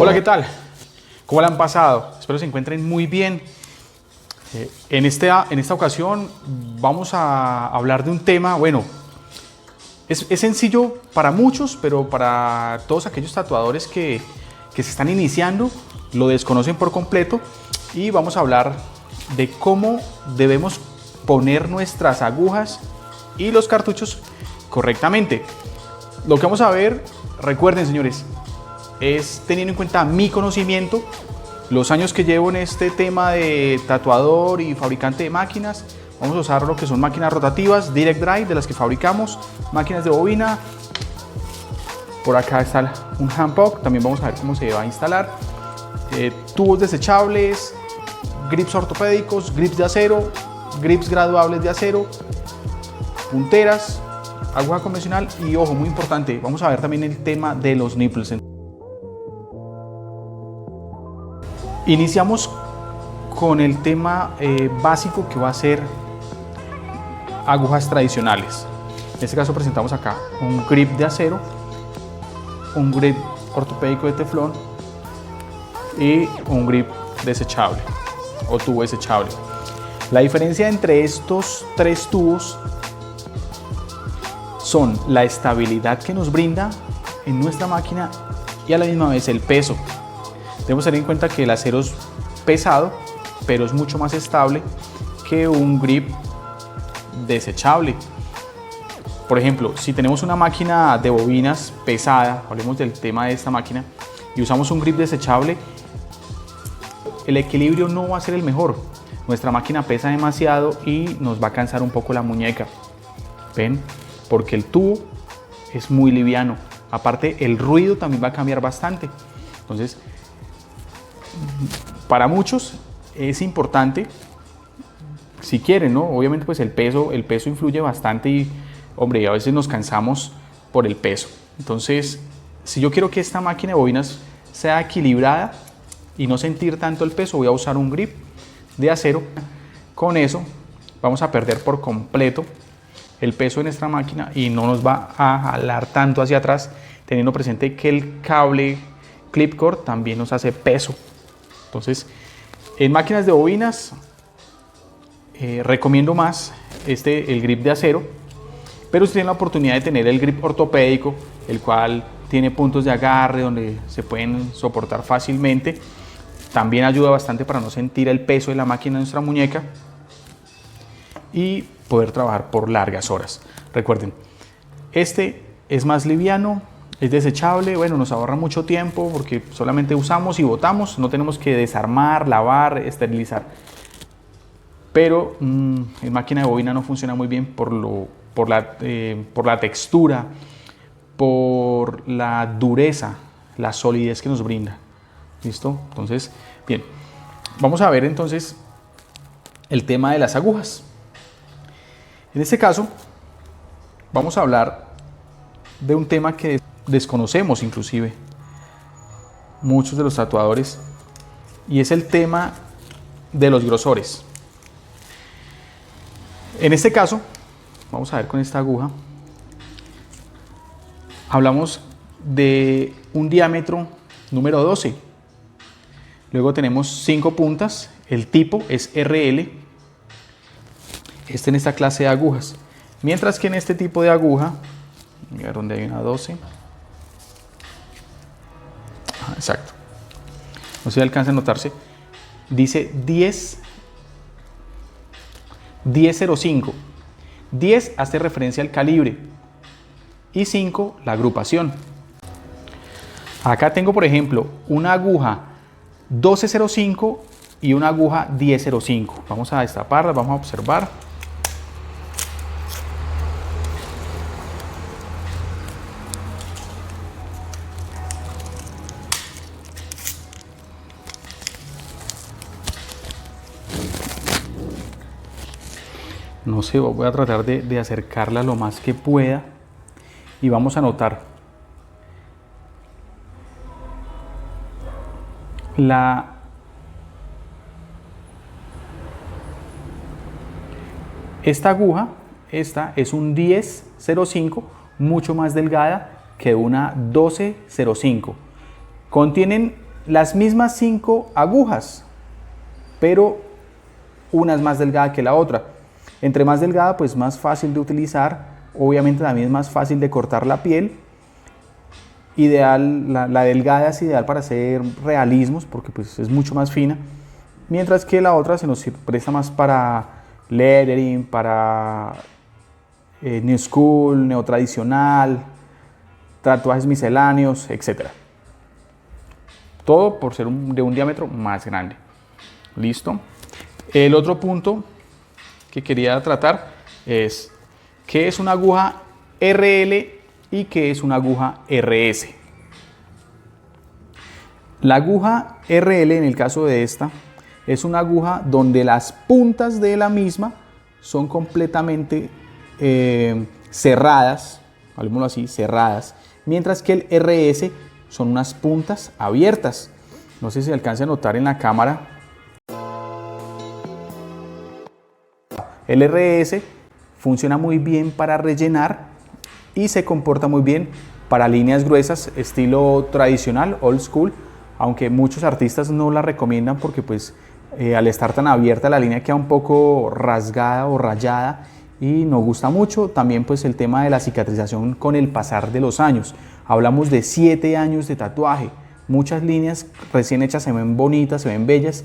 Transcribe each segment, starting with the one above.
Hola, ¿qué tal? ¿Cómo la han pasado? Espero se encuentren muy bien. En esta ocasión vamos a hablar de un tema, bueno, es sencillo para muchos, pero para todos aquellos tatuadores que se están iniciando, lo desconocen por completo, y vamos a hablar de cómo debemos poner nuestras agujas y los cartuchos correctamente. Lo que vamos a ver, recuerden señores, es teniendo en cuenta mi conocimiento, los años que llevo en este tema de tatuador y fabricante de máquinas. Vamos a usar lo que son máquinas rotativas, direct drive, de las que fabricamos, máquinas de bobina. Por acá está un handpoke, también vamos a ver cómo se va a instalar. Tubos desechables, grips ortopédicos, grips de acero, grips graduables de acero, punteras, aguja convencional y, ojo, muy importante, vamos a ver también el tema de los nipples. Iniciamos con el tema básico, que va a ser agujas tradicionales. En este caso presentamos acá un grip de acero, un grip ortopédico de teflón y un grip desechable o tubo desechable. La diferencia entre estos tres tubos son la estabilidad que nos brinda en nuestra máquina y a la misma vez el peso. Debemos tener en cuenta que el acero es pesado, pero es mucho más estable que un grip desechable. Por ejemplo, si tenemos una máquina de bobinas pesada, hablemos del tema de esta máquina, y usamos un grip desechable, el equilibrio no va a ser el mejor. Nuestra máquina pesa demasiado y nos va a cansar un poco la muñeca. ¿Ven? Porque el tubo es muy liviano. Aparte, el ruido también va a cambiar bastante. Entonces, para muchos es importante, si quieren, ¿no? Obviamente pues el peso influye bastante y, hombre, a veces nos cansamos por el peso. Entonces, si yo quiero que esta máquina de bobinas sea equilibrada y no sentir tanto el peso, voy a usar un grip de acero. Con eso vamos a perder por completo el peso de nuestra máquina y no nos va a jalar tanto hacia atrás, teniendo presente que el cable clip cord también nos hace peso. Entonces, en máquinas de bobinas recomiendo más el grip de acero, pero si tienen la oportunidad de tener el grip ortopédico, el cual tiene puntos de agarre donde se pueden soportar fácilmente, también ayuda bastante para no sentir el peso de la máquina en nuestra muñeca y poder trabajar por largas horas. Recuerden, este es más liviano, es desechable, bueno, nos ahorra mucho tiempo porque solamente usamos y botamos, no tenemos que desarmar, lavar, esterilizar. Pero en máquina de bobina no funciona muy bien por la textura, por la dureza, la solidez que nos brinda. ¿Listo? Entonces, bien, vamos a ver entonces el tema de las agujas. En este caso, vamos a hablar de un tema que desconocemos inclusive muchos de los tatuadores, y es el tema de los grosores. En este caso, vamos a ver con esta aguja, hablamos de un diámetro número 12. Luego tenemos 5 puntas, el tipo es RL, en esta clase de agujas. Mientras que en este tipo de aguja, a ver donde hay una 12, exacto, no sé si alcanza a notarse, dice 10.05. 10 hace referencia al calibre y 5 la agrupación. Acá tengo, por ejemplo, una aguja 12.05 y una aguja 10.05. Vamos a destaparla, vamos a observar. No sé, voy a tratar de acercarla lo más que pueda y vamos a notar esta aguja, esta es un 10.05, mucho más delgada que una 12.05. Contienen las mismas 5 agujas, pero una es más delgada que la otra. Entre más delgada, pues más fácil de utilizar, obviamente también es más fácil de cortar la piel. Ideal, la delgada es ideal para hacer realismos porque pues es mucho más fina, mientras que la otra se nos presta más para lettering, para new school, neotradicional, tatuajes misceláneos, etc. Todo por ser de un diámetro más grande. ¿Listo? El otro punto que quería tratar es qué es una aguja RL y qué es una aguja RS. La aguja RL, en el caso de esta, es una aguja donde las puntas de la misma son completamente cerradas, hablemos así, cerradas, mientras que el RS son unas puntas abiertas. No sé si se alcanza a notar en la cámara. El RS funciona muy bien para rellenar y se comporta muy bien para líneas gruesas estilo tradicional, old school, aunque muchos artistas no la recomiendan porque pues al estar tan abierta la línea queda un poco rasgada o rayada y no gusta mucho. También pues el tema de la cicatrización con el pasar de los años. Hablamos de 7 años de tatuaje. Muchas líneas recién hechas se ven bonitas, se ven bellas,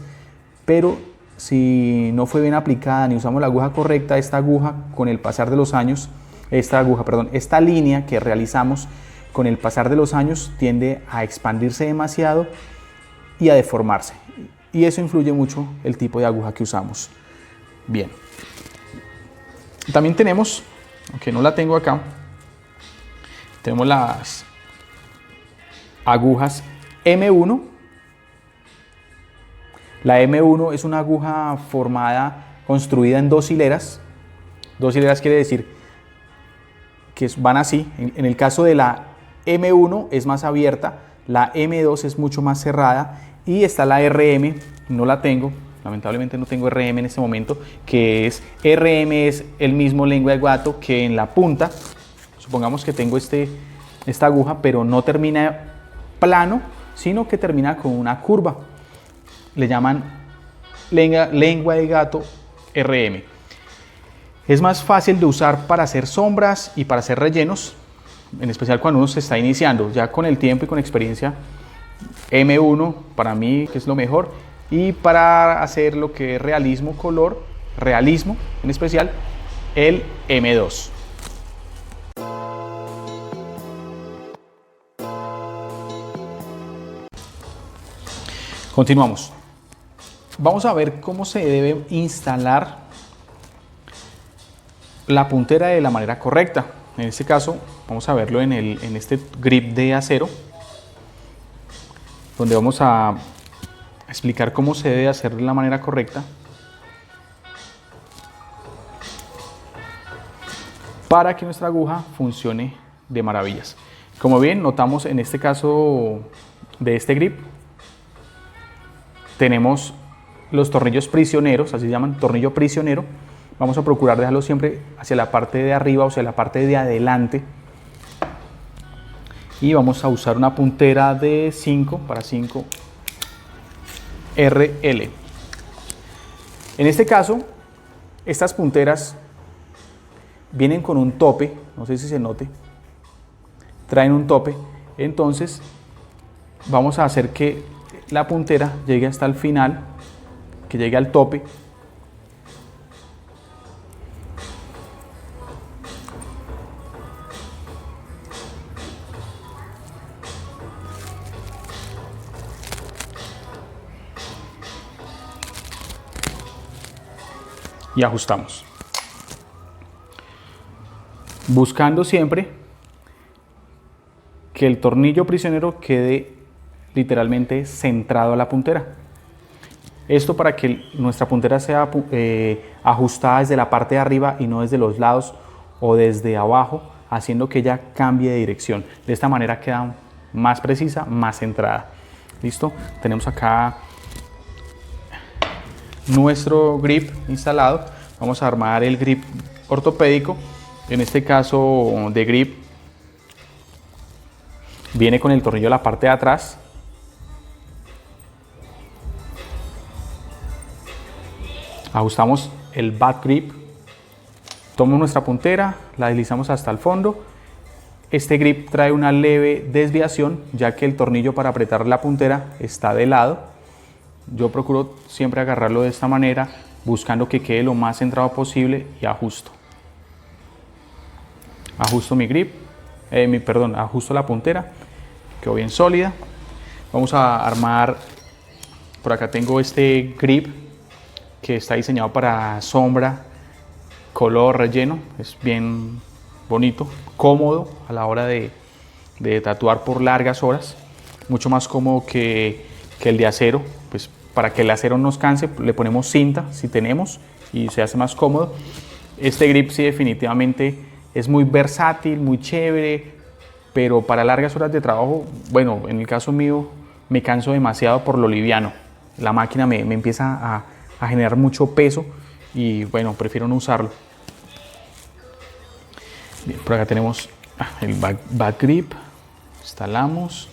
pero si no fue bien aplicada ni usamos la aguja correcta, esta aguja con el pasar de los años, esta línea que realizamos con el pasar de los años tiende a expandirse demasiado y a deformarse. Y eso influye mucho el tipo de aguja que usamos. Bien. También tenemos, aunque no la tengo acá, tenemos las agujas M1. La M1 es una aguja construida en 2 hileras. 2 hileras quiere decir que van así. En el caso de la M1 es más abierta, la M2 es mucho más cerrada y está la RM, no la tengo, lamentablemente no tengo RM en este momento, que es RM es el mismo lengua de gato que en la punta. Supongamos que tengo esta aguja, pero no termina plano, sino que termina con una curva. Le llaman lengua de gato RM. Es más fácil de usar para hacer sombras y para hacer rellenos, en especial cuando uno se está iniciando. Ya con el tiempo y con experiencia, M1 para mí que es lo mejor. Y para hacer lo que es realismo, color, realismo en especial, el M2. Continuamos. Vamos a ver cómo se debe instalar la puntera de la manera correcta. En este caso, vamos a verlo en este grip de acero, donde vamos a explicar cómo se debe hacer de la manera correcta para que nuestra aguja funcione de maravillas. Como bien notamos en este caso de este grip, tenemos los tornillos prisioneros, así se llaman, tornillo prisionero. Vamos a procurar dejarlo siempre hacia la parte de arriba o hacia la parte de adelante. Y vamos a usar una puntera de 5 para 5 RL. En este caso, estas punteras vienen con un tope, no sé si se note, traen un tope. Entonces vamos a hacer que la puntera llegue hasta el final, que llegue al tope. Y ajustamos. Buscando siempre que el tornillo prisionero quede literalmente centrado a la puntera. Esto para que nuestra puntera sea ajustada desde la parte de arriba y no desde los lados o desde abajo, haciendo que ella cambie de dirección. De esta manera queda más precisa, más centrada. ¿Listo? Tenemos acá nuestro grip instalado. Vamos a armar el grip ortopédico. En este caso de grip viene con el tornillo en la parte de atrás. Ajustamos el back grip. Tomamos nuestra puntera, la deslizamos hasta el fondo. Este grip trae una leve desviación, ya que el tornillo para apretar la puntera está de lado. Yo procuro siempre agarrarlo de esta manera, buscando que quede lo más centrado posible y ajusto. Ajusto mi grip, ajusto la puntera, quedó bien sólida. Vamos a armar, por acá tengo este grip que está diseñado para sombra, color, relleno, es bien bonito, cómodo a la hora de tatuar por largas horas, mucho más cómodo que el de acero. Pues para que el acero no nos canse, le ponemos cinta si tenemos y se hace más cómodo. Este grip sí definitivamente es muy versátil, muy chévere, pero para largas horas de trabajo, bueno, en el caso mío me canso demasiado por lo liviano. La máquina me empieza a generar mucho peso y bueno, prefiero no usarlo. Bien, por acá tenemos el back grip, instalamos.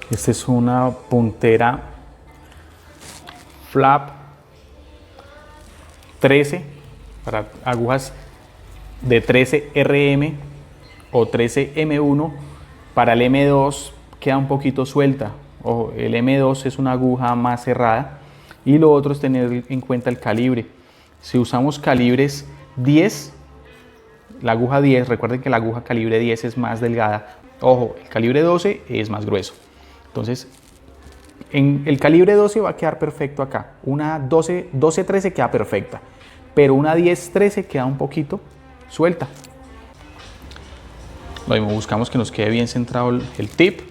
Esta es una puntera flap 13 para agujas de 13 RM o 13 M1. Para el M2 queda un poquito suelta. Ojo, el M2 es una aguja más cerrada y lo otro es tener en cuenta el calibre. Si usamos calibres 10, la aguja 10, recuerden que la aguja calibre 10 es más delgada. Ojo, el calibre 12 es más grueso. Entonces, en el calibre 12 va a quedar perfecto acá. Una 12-13 queda perfecta, pero una 10-13 queda un poquito suelta. Lo mismo, buscamos que nos quede bien centrado el tip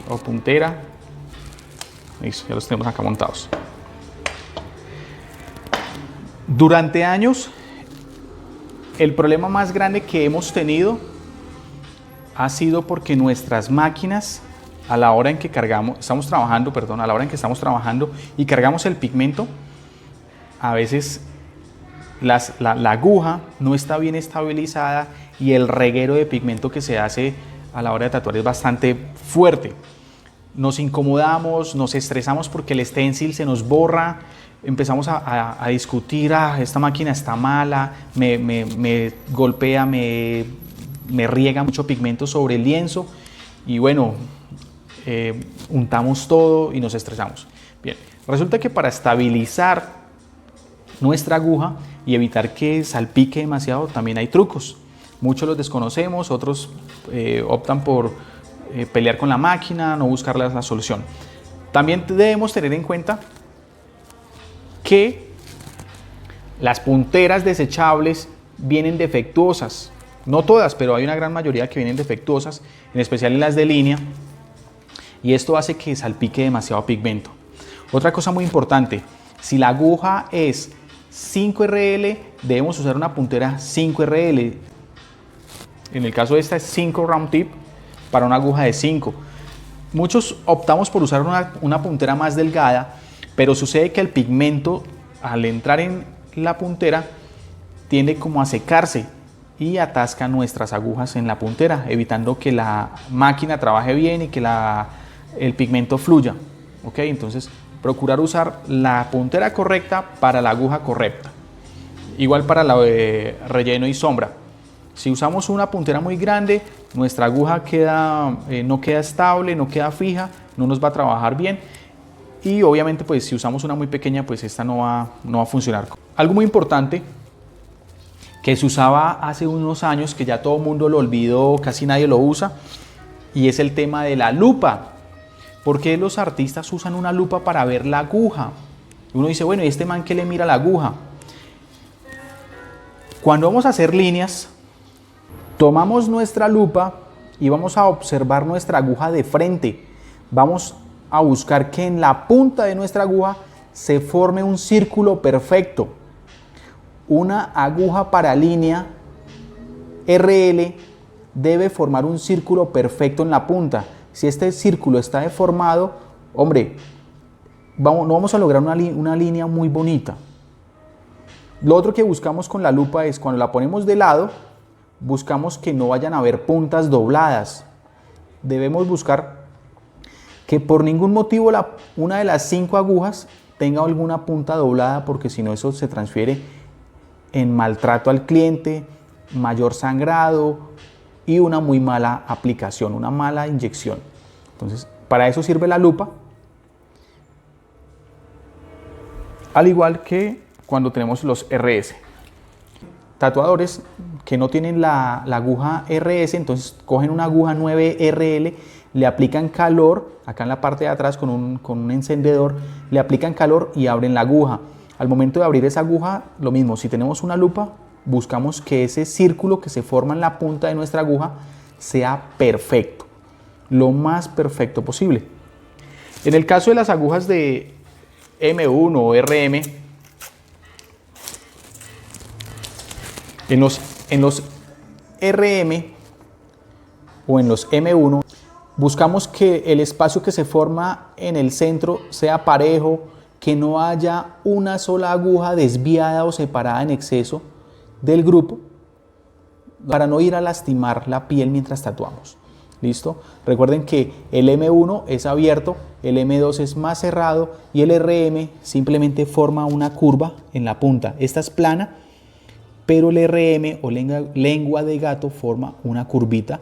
o puntera. Listo, ya los tenemos acá montados. Durante años, el problema más grande que hemos tenido ha sido porque nuestras máquinas, a la hora en que estamos trabajando y cargamos el pigmento, a veces la aguja no está bien estabilizada y el reguero de pigmento que se hace a la hora de tatuar es bastante fuerte. Nos incomodamos, nos estresamos porque el stencil se nos borra, empezamos a discutir, esta máquina está mala, me golpea, me riega mucho pigmento sobre el lienzo y bueno, untamos todo y nos estresamos. Bien, resulta que para estabilizar nuestra aguja y evitar que salpique demasiado también hay trucos. Muchos los desconocemos, otros optan por pelear con la máquina, no buscar la solución. También debemos tener en cuenta que las punteras desechables vienen defectuosas. No todas, pero hay una gran mayoría que vienen defectuosas, en especial en las de línea, y esto hace que salpique demasiado pigmento. Otra cosa muy importante, si la aguja es 5RL, debemos usar una puntera 5RL. En el caso de esta es 5 round tip para una aguja de 5. Muchos optamos por usar una puntera más delgada, pero sucede que el pigmento al entrar en la puntera tiende como a secarse y atasca nuestras agujas en la puntera, evitando que la máquina trabaje bien y que el pigmento fluya. ¿Ok? Entonces, procurar usar la puntera correcta para la aguja correcta. Igual para la de relleno y sombra. Si usamos una puntera muy grande, nuestra aguja no queda estable, no queda fija, no nos va a trabajar bien. Y obviamente, pues si usamos una muy pequeña, pues esta no va a funcionar. Algo muy importante que se usaba hace unos años, que ya todo el mundo lo olvidó, casi nadie lo usa, y es el tema de la lupa. ¿Por qué los artistas usan una lupa para ver la aguja? Uno dice, bueno, ¿y este man qué le mira la aguja? Cuando vamos a hacer líneas, tomamos nuestra lupa y vamos a observar nuestra aguja de frente. Vamos a buscar que en la punta de nuestra aguja se forme un círculo perfecto. Una aguja para línea RL debe formar un círculo perfecto en la punta. Si este círculo está deformado, hombre, no vamos a lograr una línea muy bonita. Lo otro que buscamos con la lupa es cuando la ponemos de lado, buscamos que no vayan a haber puntas dobladas. Debemos buscar Que por ningún motivo una de las 5 agujas tenga alguna punta doblada, porque si no eso se transfiere en maltrato al cliente, mayor sangrado y una muy mala aplicación, una mala inyección. Entonces, para eso sirve la lupa, al igual que cuando tenemos los RS. Tatuadores que no tienen la aguja RS, entonces cogen una aguja 9RL, le aplican calor, acá en la parte de atrás con un encendedor, le aplican calor y abren la aguja. Al momento de abrir esa aguja, lo mismo, si tenemos una lupa, buscamos que ese círculo que se forma en la punta de nuestra aguja sea perfecto, lo más perfecto posible. En el caso de las agujas de M1 o RM, en los RM o en los M1, buscamos que el espacio que se forma en el centro sea parejo, que no haya una sola aguja desviada o separada en exceso del grupo, para no ir a lastimar la piel mientras tatuamos. ¿Listo? Recuerden que el M1 es abierto, el M2 es más cerrado y el RM simplemente forma una curva en la punta. Esta es plana, pero el RM o lengua de gato forma una curvita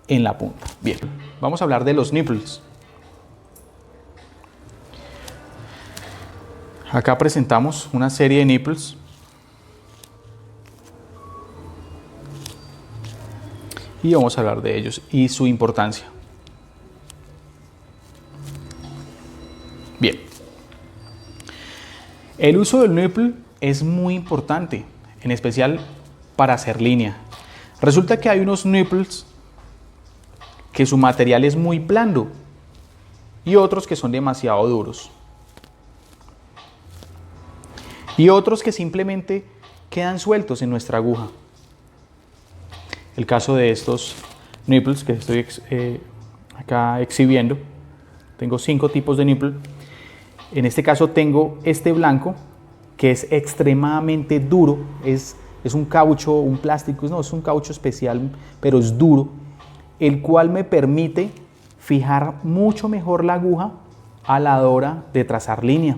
en la punta. Bien, vamos a hablar de los nipples. Acá presentamos una serie de nipples. Y vamos a hablar de ellos y su importancia. Bien. El uso del nipple es muy importante, en especial para hacer línea. Resulta que hay unos nipples que su material es muy blando y otros que son demasiado duros. Y otros que simplemente quedan sueltos en nuestra aguja. El caso de estos nipples que estoy acá exhibiendo, tengo 5 tipos de nipple. En este caso tengo este blanco que es extremadamente duro, es un caucho, un plástico, no, es un caucho especial, pero es duro, el cual me permite fijar mucho mejor la aguja a la hora de trazar línea.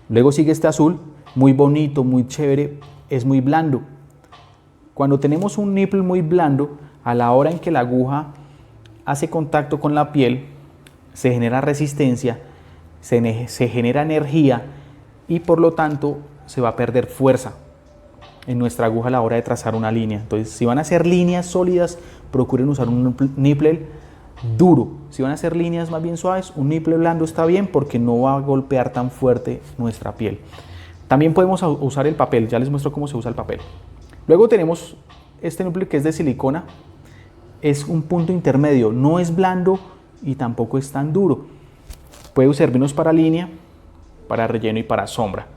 Luego sigue este azul, muy bonito, muy chévere, es muy blando. Cuando tenemos un nipple muy blando, a la hora en que la aguja hace contacto con la piel, se genera resistencia, se genera energía y por lo tanto se va a perder fuerza en nuestra aguja a la hora de trazar una línea. Entonces, si van a hacer líneas sólidas, procuren usar un nipple duro. Si van a hacer líneas más bien suaves, un nipple blando está bien porque no va a golpear tan fuerte nuestra piel. También podemos usar el papel, ya les muestro cómo se usa el papel. Luego tenemos este nipple que es de silicona, es un punto intermedio, no es blando y tampoco es tan duro. Puede servirnos para línea, para relleno y para sombra.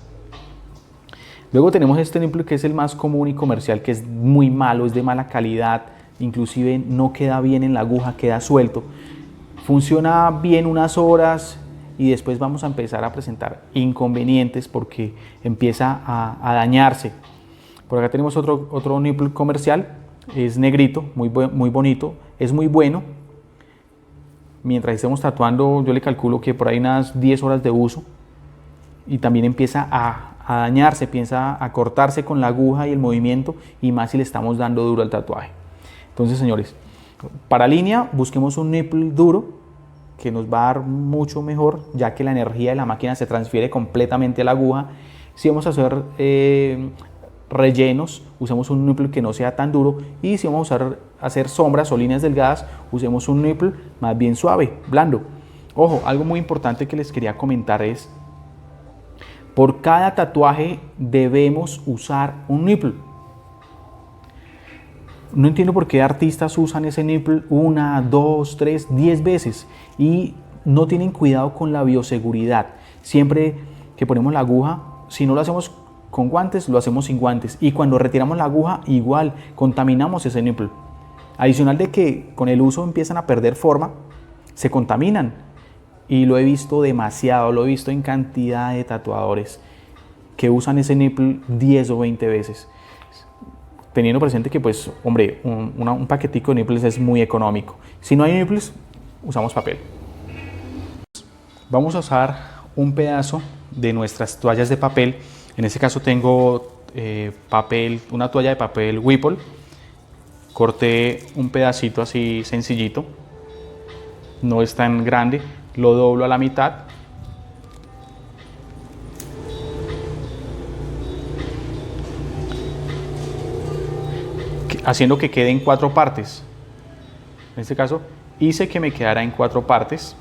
Luego tenemos este nipple que es el más común y comercial, que es muy malo, es de mala calidad, inclusive no queda bien en la aguja, queda suelto. Funciona bien unas horas y después vamos a empezar a presentar inconvenientes porque empieza a dañarse. Por acá tenemos otro nipple comercial, es negrito, muy bonito, es muy bueno. Mientras estemos tatuando, yo le calculo que por ahí unas 10 horas de uso y también empieza a dañarse, empieza a cortarse con la aguja y el movimiento, y más si le estamos dando duro al tatuaje. Entonces, señores, para línea busquemos un nipple duro que nos va a dar mucho mejor, ya que la energía de la máquina se transfiere completamente a la aguja. Si vamos a hacer rellenos, usemos un nipple que no sea tan duro, y si vamos a hacer sombras o líneas delgadas, usemos un nipple más bien suave, blando. Ojo, algo muy importante que les quería comentar es: por cada tatuaje debemos usar un nipple. No entiendo por qué artistas usan ese nipple 1, 2, 3, 10 veces y no tienen cuidado con la bioseguridad. Siempre que ponemos la aguja, si no lo hacemos con guantes, lo hacemos sin guantes, y cuando retiramos la aguja igual contaminamos ese nipple. Adicional de que con el uso empiezan a perder forma, se contaminan, y lo he visto demasiado, lo he visto en cantidad de tatuadores que usan ese nipple 10 o 20 veces, teniendo presente que, pues, hombre, un paquetico de nipples es muy económico. Si no hay nipples, usamos papel. Vamos a usar un pedazo de nuestras toallas de papel. En este caso tengo una toalla de papel Whipple. Corté un pedacito así sencillito, no es tan grande, lo doblo a la mitad. Haciendo que quede en 4 partes. En este caso hice que me quedara en 4 partes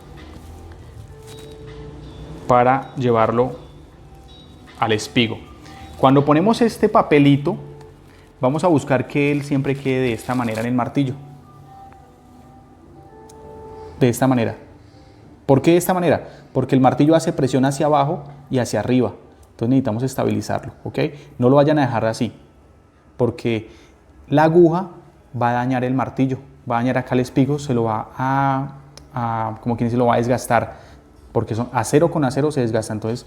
para llevarlo al espigo. Cuando ponemos este papelito, vamos a buscar que él siempre quede de esta manera en el martillo. De esta manera. ¿Por qué de esta manera? Porque el martillo hace presión hacia abajo y hacia arriba. Entonces necesitamos estabilizarlo, ¿ok? No lo vayan a dejar así, porque la aguja va a dañar el martillo, va a dañar acá el espigo, se lo va como quien dice, lo va a desgastar, porque son acero con acero se desgasta. Entonces,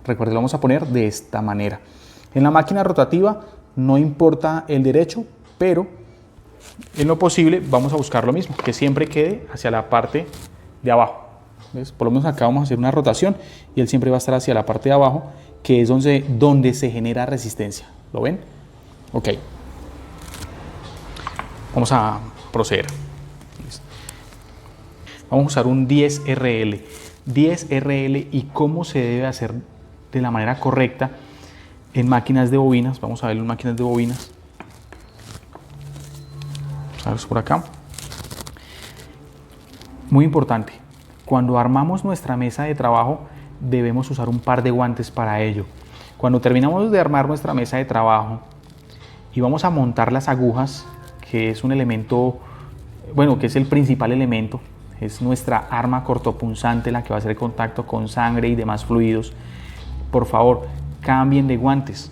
recuerden, lo vamos a poner de esta manera. En la máquina rotativa no importa el derecho, pero en lo posible vamos a buscar lo mismo, que siempre quede hacia la parte de abajo. ¿Ves? Por lo menos acá vamos a hacer una rotación y él siempre va a estar hacia la parte de abajo, que es donde se genera resistencia. ¿Lo ven? Ok. Vamos a proceder. Vamos a usar un 10RL. 10RL y cómo se debe hacer de la manera correcta en máquinas de bobinas. Vamos a verlo en máquinas de bobinas. Vamos a ver por acá. Muy importante, cuando armamos nuestra mesa de trabajo debemos usar un par de guantes para ello. Cuando terminamos de armar nuestra mesa de trabajo y vamos a montar las agujas, que es un elemento, bueno, que es el principal elemento, es nuestra arma cortopunzante la que va a hacer contacto con sangre y demás fluidos. Por favor, cambien de guantes.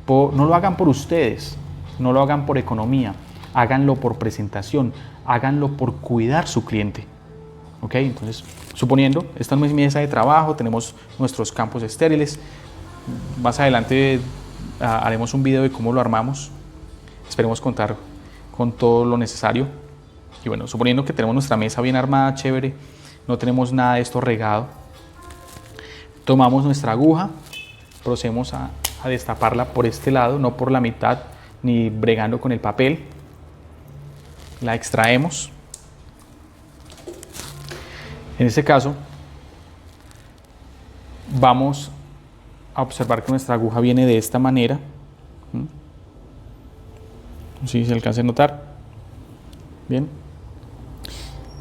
No lo hagan por ustedes, no lo hagan por economía, háganlo por presentación, háganlo por cuidar su cliente. ¿Ok? Entonces, suponiendo, esta no es mi mesa de trabajo, tenemos nuestros campos estériles. Más adelante haremos un video de cómo lo armamos. Esperemos contar con todo lo necesario. Y bueno, suponiendo que tenemos nuestra mesa bien armada, chévere, no tenemos nada de esto regado, tomamos nuestra aguja, procedemos a destaparla por este lado, no por la mitad, ni bregando con el papel. La extraemos. En este caso, vamos a observar que nuestra aguja viene de esta manera. No sé si se alcanza a notar. Bien.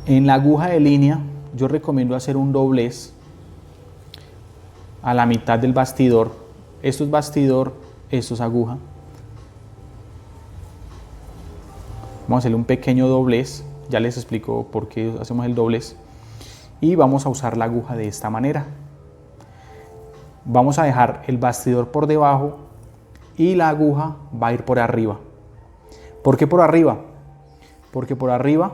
En la aguja de línea, yo recomiendo hacer un doblez a la mitad del bastidor. Esto es bastidor, esto es aguja. Vamos a hacerle un pequeño doblez. Ya les explico por qué hacemos el doblez. Y vamos a usar la aguja de esta manera. Vamos a dejar el bastidor por debajo y la aguja va a ir por arriba. ¿Por qué por arriba? Porque por arriba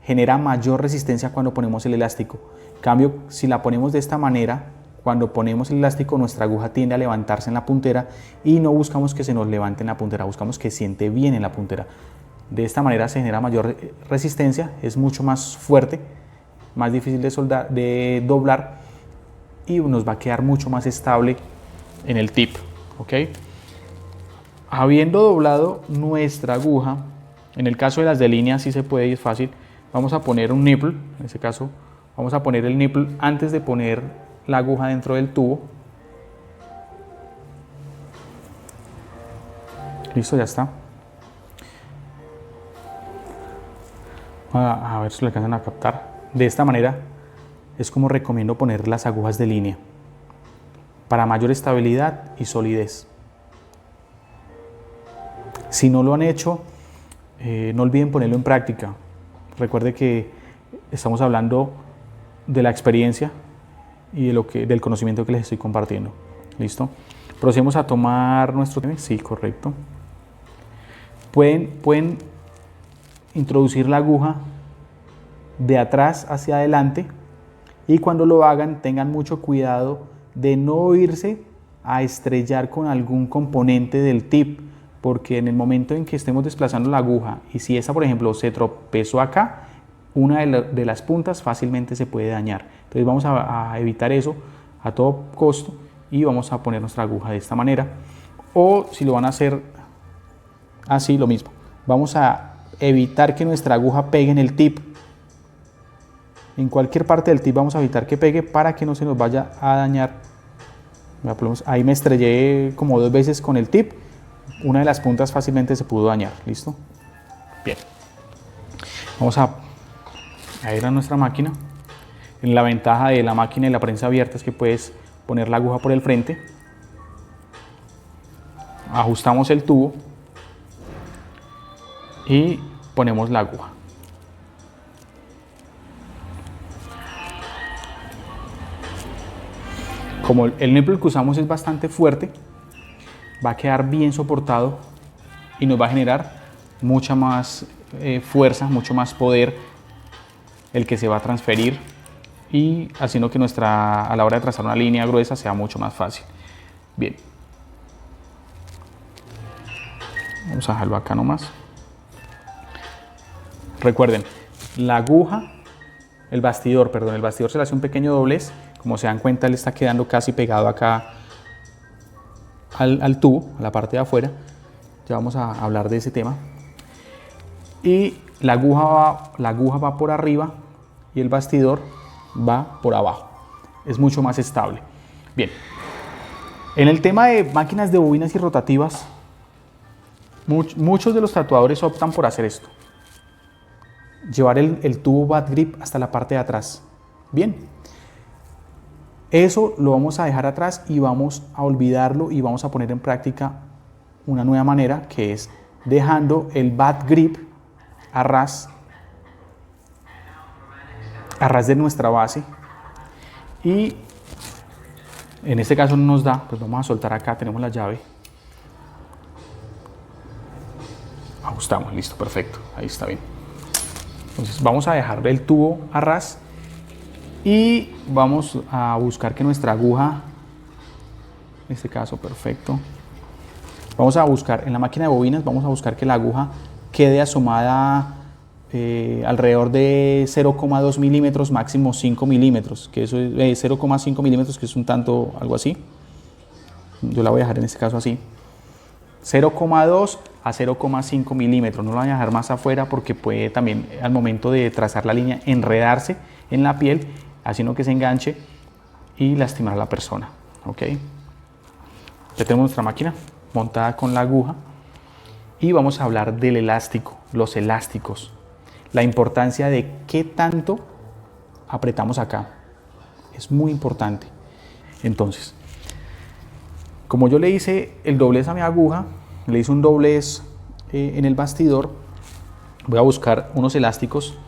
genera mayor resistencia cuando ponemos el elástico. En cambio, si la ponemos de esta manera, cuando ponemos el elástico, nuestra aguja tiende a levantarse en la puntera y no buscamos que se nos levante en la puntera, buscamos que siente bien en la puntera. De esta manera se genera mayor resistencia, es mucho más fuerte, más difícil de doblar y nos va a quedar mucho más estable en el tip. ¿Ok? Habiendo doblado nuestra aguja, en el caso de las de línea sí se puede y es fácil, vamos a poner un nipple. En este caso vamos a poner el nipple antes de poner la aguja dentro del tubo. Listo, ya está. A ver si lo alcanzan a captar. De esta manera es como recomiendo poner las agujas de línea para mayor estabilidad y solidez. Si no lo han hecho, no olviden ponerlo en práctica. Recuerde que estamos hablando de la experiencia y del conocimiento que les estoy compartiendo. ¿Listo? Procedemos a tomar nuestro... Sí, correcto. Pueden introducir la aguja de atrás hacia adelante y cuando lo hagan tengan mucho cuidado de no irse a estrellar con algún componente del tip, porque en el momento en que estemos desplazando la aguja y si esa por ejemplo se tropezó acá, una de las puntas fácilmente se puede dañar. Entonces vamos a evitar eso a todo costo y vamos a poner nuestra aguja de esta manera. O si lo van a hacer así, lo mismo. Vamos a evitar que nuestra aguja pegue en el tip. En cualquier parte del tip vamos a evitar que pegue para que no se nos vaya a dañar. Ahí me estrellé como 2 veces con el tip. Una de las puntas fácilmente se pudo dañar. ¿Listo? Bien. Vamos a ir a nuestra máquina. La ventaja de la máquina y la prensa abierta es que puedes poner la aguja por el frente. Ajustamos el tubo y ponemos la aguja. Como el nipple que usamos es bastante fuerte, va a quedar bien soportado y nos va a generar mucha más fuerza, mucho más poder el que se va a transferir y haciendo que a la hora de trazar una línea gruesa sea mucho más fácil. Bien. Vamos a dejarlo acá nomás. Recuerden, la aguja, el bastidor se le hace un pequeño doblez. Como se dan cuenta, él está quedando casi pegado acá al tubo, a la parte de afuera. Ya vamos a hablar de ese tema. Y la aguja va por arriba y el bastidor va por abajo. Es mucho más estable. Bien. En el tema de máquinas de bobinas y rotativas, muchos de los tatuadores optan por hacer esto. Llevar el tubo bad grip hasta la parte de atrás. Bien. Eso lo vamos a dejar atrás y vamos a olvidarlo y vamos a poner en práctica una nueva manera, que es dejando el bad grip a ras de nuestra base, y en este caso no nos da, pues vamos a soltar acá, tenemos la llave, ajustamos, listo, perfecto, ahí está bien. Entonces vamos a dejar el tubo a ras y vamos a buscar que nuestra aguja, en este caso, perfecto. Vamos a buscar, en la máquina de bobinas, vamos a buscar que la aguja quede asomada alrededor de 0,2 milímetros, máximo 5 milímetros, que eso es 0,5 milímetros, que es un tanto, algo así. Yo la voy a dejar en este caso así. 0,2 a 0,5 milímetros, no lo voy a dejar más afuera porque puede también al momento de trazar la línea enredarse en la piel, haciendo que se enganche y lastimar a la persona. ¿Ok? Ya tenemos nuestra máquina montada con la aguja y vamos a hablar del elástico, los elásticos, la importancia de qué tanto apretamos acá. Es muy importante. Entonces, como yo le hice el doblez a mi aguja, le hice un doblez en el bastidor, voy a buscar unos elásticos.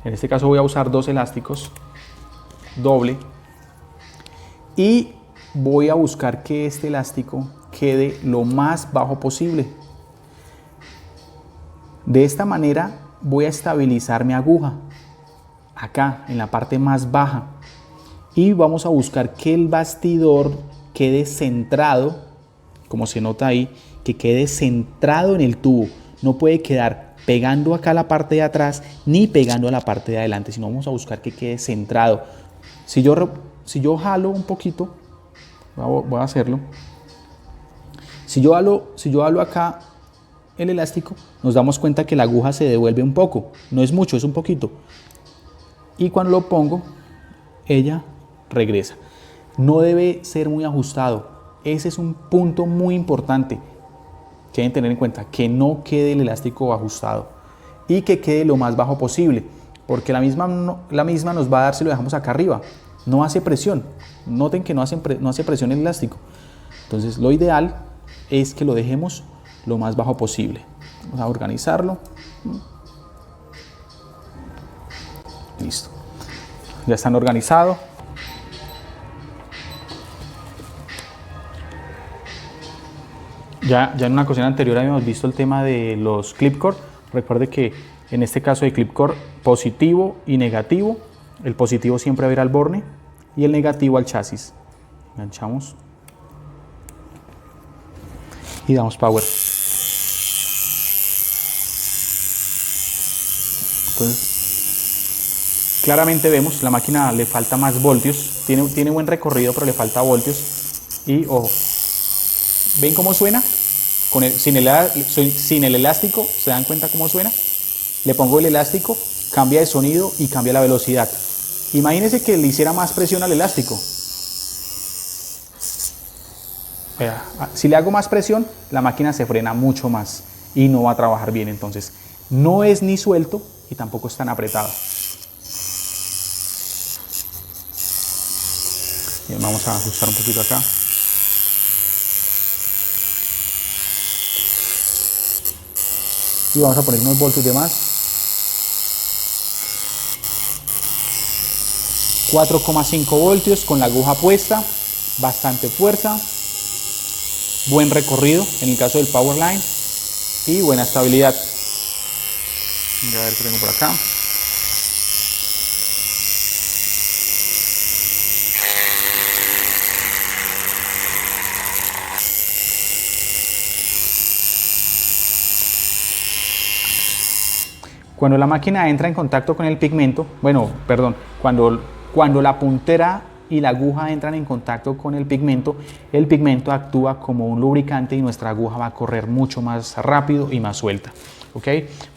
En este caso voy a usar 2 elásticos doble y voy a buscar que este elástico quede lo más bajo posible. De esta manera voy a estabilizar mi aguja acá en la parte más baja y vamos a buscar que el bastidor quede centrado, como se nota ahí, que quede centrado en el tubo. No puede quedar pegando acá a la parte de atrás ni pegando a la parte de adelante, sino vamos a buscar que quede centrado. Si yo jalo un poquito, voy a hacerlo. Si yo jalo acá el elástico, nos damos cuenta que la aguja se devuelve un poco. No es mucho, es un poquito. Y cuando lo pongo, ella regresa. No debe ser muy ajustado. Ese es un punto muy importante que deben tener en cuenta, que no quede el elástico ajustado y que quede lo más bajo posible, porque la misma nos va a dar si lo dejamos acá arriba. No hace presión. Noten que no hace presión el elástico. Entonces lo ideal es que lo dejemos lo más bajo posible. Vamos a organizarlo. Listo. Ya están organizados. Ya en una ocasión anterior habíamos visto el tema de los clip core. Recuerde que en este caso de clip core, positivo y negativo. El positivo siempre va a ir al borne y el negativo al chasis. Enganchamos y damos power. Entonces Claramente vemos, la máquina le falta más voltios, tiene buen recorrido, pero le falta voltios. Y ojo, ¿ven cómo suena? Sin el elástico, ¿se dan cuenta cómo suena? Le pongo el elástico, cambia de sonido y cambia la velocidad. Imagínense que le hiciera más presión al elástico. Vea, si le hago más presión, la máquina se frena mucho más y no va a trabajar bien. Entonces, no es ni suelto y tampoco es tan apretado. Bien, vamos a ajustar un poquito acá. Y vamos a poner unos voltios de más. 4,5 voltios con la aguja puesta, bastante fuerza, buen recorrido en el caso del Powerline y buena estabilidad. Voy a ver qué tengo por acá. Cuando la máquina entra en contacto con el pigmento, cuando la puntera y la aguja entran en contacto con el pigmento actúa como un lubricante y nuestra aguja va a correr mucho más rápido y más suelta. ¿Ok?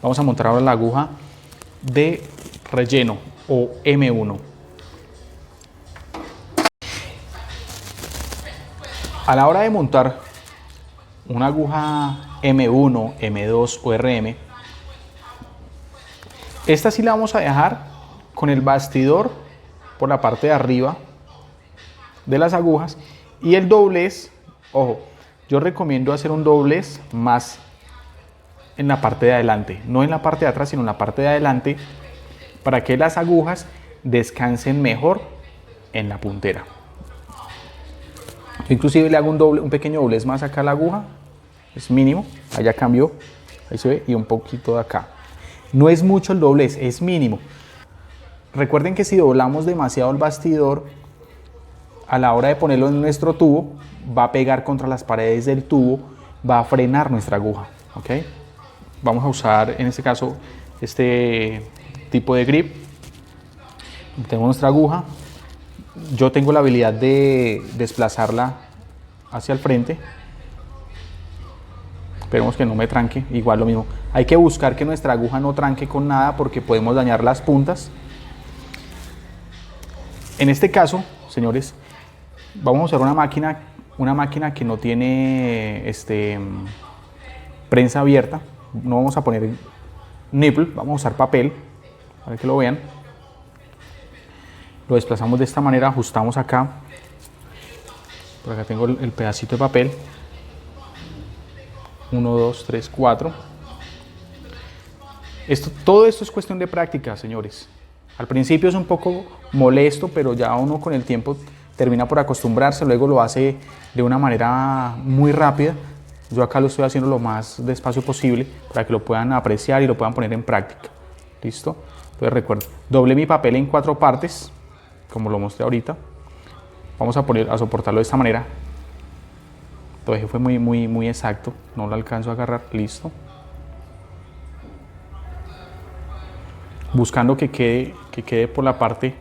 Vamos a montar ahora la aguja de relleno o M1. A la hora de montar una aguja M1, M2 o RM, esta sí la vamos a dejar con el bastidor por la parte de arriba de las agujas y el doblez, ojo, yo recomiendo hacer un doblez más en la parte de adelante, no en la parte de atrás, sino en la parte de adelante, para que las agujas descansen mejor en la puntera. Yo inclusive le hago un pequeño doblez más acá a la aguja, es mínimo, allá cambió, ahí se ve, y un poquito de acá. No es mucho el doblez, es mínimo. Recuerden que si doblamos demasiado el bastidor, a la hora de ponerlo en nuestro tubo, va a pegar contra las paredes del tubo, va a frenar nuestra aguja. ¿Ok? Vamos a usar en este caso este tipo de grip. Tengo nuestra aguja. Yo tengo la habilidad de desplazarla hacia el frente. Esperemos que no me tranque, igual lo mismo. Hay que buscar que nuestra aguja no tranque con nada porque podemos dañar las puntas. En este caso, señores, vamos a usar una máquina que no tiene prensa abierta. No vamos a poner nipple, vamos a usar papel para que lo vean. Lo desplazamos de esta manera, ajustamos acá. Por acá tengo el pedacito de papel. 1, 2, 3, 4. Todo esto es cuestión de práctica, señores. Al principio es un poco molesto, pero ya uno con el tiempo termina por acostumbrarse, luego lo hace de una manera muy rápida. Yo acá lo estoy haciendo lo más despacio posible para que lo puedan apreciar y lo puedan poner en práctica. ¿Listo? Entonces recuerden, doblé mi papel en 4 partes, como lo mostré ahorita. Vamos a soportarlo de esta manera. Entonces fue muy exacto, no lo alcanzo a agarrar, listo. Buscando que quede por la parte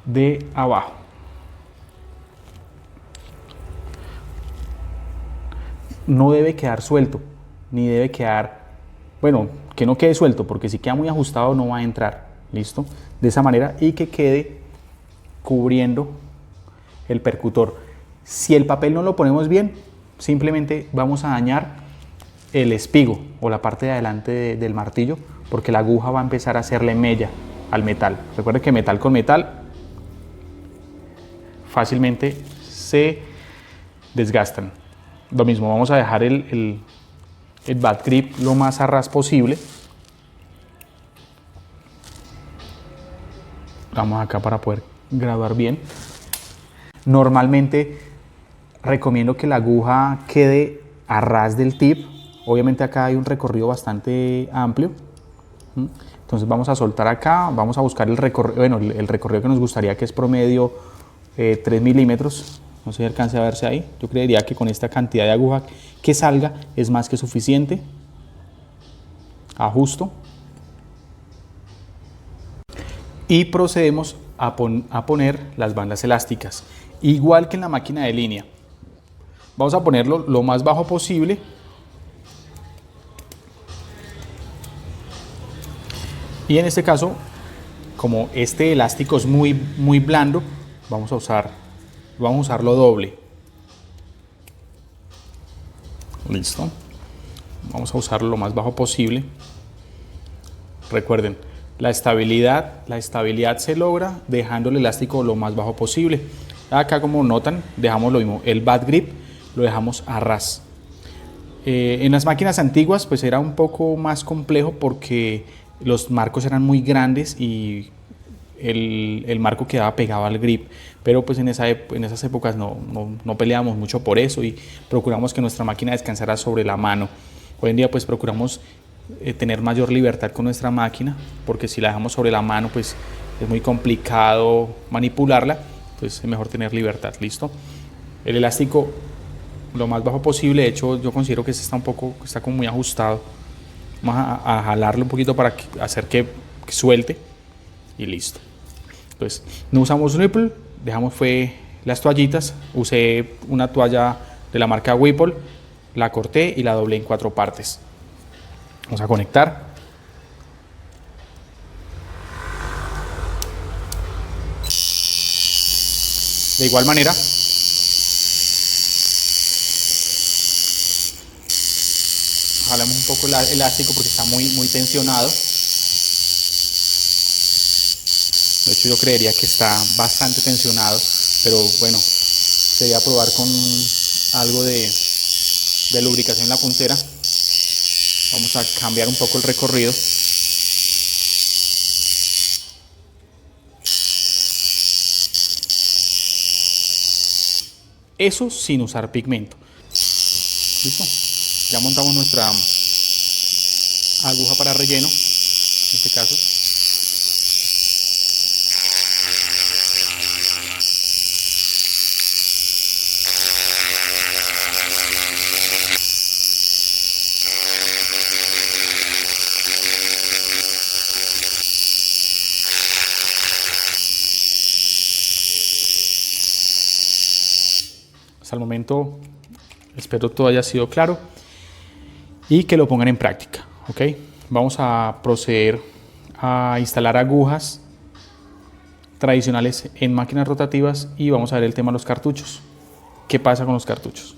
de abajo. No debe quedar suelto, ni debe quedar, que no quede suelto, porque si queda muy ajustado no va a entrar, listo. De esa manera y que quede cubriendo el percutor. Si el papel no lo ponemos bien, simplemente vamos a dañar el espigo o la parte de adelante del martillo, porque la aguja va a empezar a hacerle mella al metal. Recuerden que metal con metal fácilmente se desgastan. Lo mismo, vamos a dejar el bad grip lo más a ras posible. Vamos acá para poder graduar bien. Normalmente recomiendo que la aguja quede a ras del tip. Obviamente acá hay un recorrido bastante amplio. Entonces vamos a soltar acá, vamos a buscar el recorrido, el recorrido que nos gustaría, que es promedio 3 milímetros. No sé si alcance a verse ahí. Yo creería que con esta cantidad de aguja que salga es más que suficiente. Ajusto. y procedemos a poner las bandas elásticas, igual que en la máquina de línea. Vamos a ponerlo lo más bajo posible. Y en este caso, como este elástico es muy blando, vamos a usarlo doble. Listo. Vamos a usarlo lo más bajo posible. Recuerden, la estabilidad se logra dejando el elástico lo más bajo posible. Acá, como notan, dejamos lo mismo. El bad grip lo dejamos a ras. En las máquinas antiguas pues era un poco más complejo porque los marcos eran muy grandes y el marco quedaba pegado al grip, pero pues en esas épocas no peleábamos mucho por eso y procuramos que nuestra máquina descansara sobre la mano. Hoy en día pues procuramos tener mayor libertad con nuestra máquina, porque si la dejamos sobre la mano pues es muy complicado manipularla, pues es mejor tener libertad. Listo. El elástico lo más bajo posible, de hecho yo considero que está como muy ajustado. Vamos a jalarlo un poquito para hacer que suelte y listo. Entonces no usamos nipple, dejamos las toallitas. Usé una toalla de la marca Whipple, la corté y la doblé en 4 partes. Vamos a conectar. De igual manera, jalamos un poco el elástico porque está muy tensionado. De hecho yo creería que está bastante tensionado, pero bueno, sería probar con algo de lubricación en la puntera. Vamos a cambiar un poco el recorrido. Eso sin usar pigmento. ¿Listo? Ya montamos nuestra aguja para relleno, en este caso. Hasta el momento espero todo haya sido claro y que lo pongan en práctica, ¿ok? Vamos a proceder a instalar agujas tradicionales en máquinas rotativas y vamos a ver el tema de los cartuchos. ¿Qué pasa con los cartuchos?